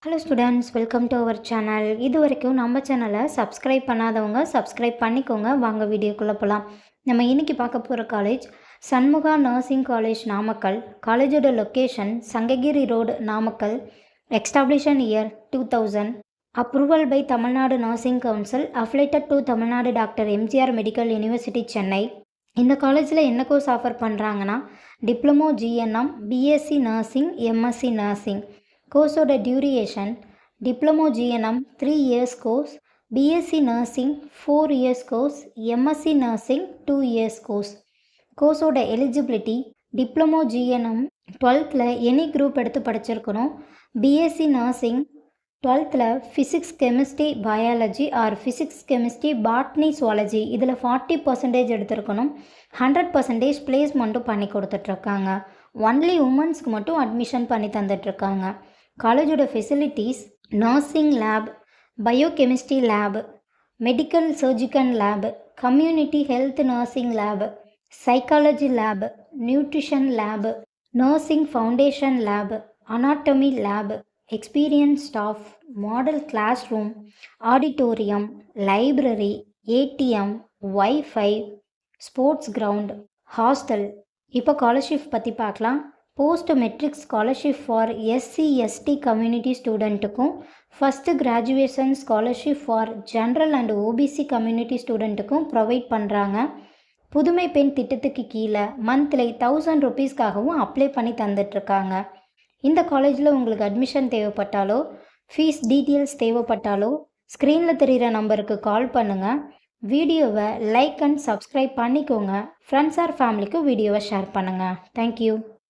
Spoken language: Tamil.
Hello students, welcome to our channel. இது வரைக்கும் நம்ம சேனலை சப்ஸ்கிரைப் பண்ணாதவங்க சப்ஸ்கிரைப் பண்ணிக்கோங்க. வாங்க வீடியோக்குள்ளே போகலாம். நம்ம இன்றைக்கி பார்க்க போகிற college Shanmuga nursing college Namakkal. காலேஜோட location Sankagiri road Namakkal. Establishment year 2000. Approval by Tamil Nadu nursing council. Affiliated to Tamil Nadu doctor MGR medical university Chennai. இந்த காலேஜில் என்ன கோர்ஸ் ஆஃபர் பண்ணுறாங்கன்னா diploma GNM, BSc nursing, MSc nursing. கோர்ஸோட duration diploma GNM 3 years course, BSc nursing 4 years course, MSc nursing 2 years course. கோர்ஸோட eligibility diploma GNM 12th any group எடுத்து படிச்சிருக்கணும். BSc nursing 12th physics chemistry biology R physics chemistry botany zoology இதில் 40% எடுத்திருக்கணும். 100% பிளேஸ்மெண்ட்டும் பண்ணி கொடுத்துட்ருக்காங்க. ஒன்லி உமன்ஸ்க்கு மட்டும் அட்மிஷன் பண்ணி தந்துட்டுருக்காங்க. காலேஜோட facilities nursing lab, biochemistry lab, medical surgical lab, community health nursing lab, psychology lab, nutrition lab, nursing foundation lab, anatomy lab, experience staff, model class room, auditorium, library, ATM, wifi, sports ground, hostel. இப்போ ஸ்காலர்ஷிப் பற்றி பார்க்கலாம். Post matric scholarship for SC ST community ஸ்டூடெண்ட்டுக்கும், first graduation scholarship for general and OBC community ஸ்டூடெண்ட்டுக்கும் ப்ரொவைட் பண்ணுறாங்க. புதுமை பெண் திட்டத்துக்கு கீழே மந்த்லி 1000 rupeesக்காகவும் அப்ளை பண்ணி தந்துட்டுருக்காங்க. இந்த காலேஜில் உங்களுக்கு அட்மிஷன் தேவைப்பட்டாலோ ஃபீஸ் டீட்டெயில்ஸ் தேவைப்பட்டாலோ ஸ்க்ரீனில் தெரிகிற நம்பருக்கு கால் பண்ணுங்கள். வீடியோவை லைக் அண்ட் சப்ஸ்கிரைப் பண்ணிக்கோங்க. ஃப்ரெண்ட்ஸ் ஆர் ஃபேமிலிக்கு வீடியோவை ஷேர் பண்ணுங்கள். தேங்க்யூ.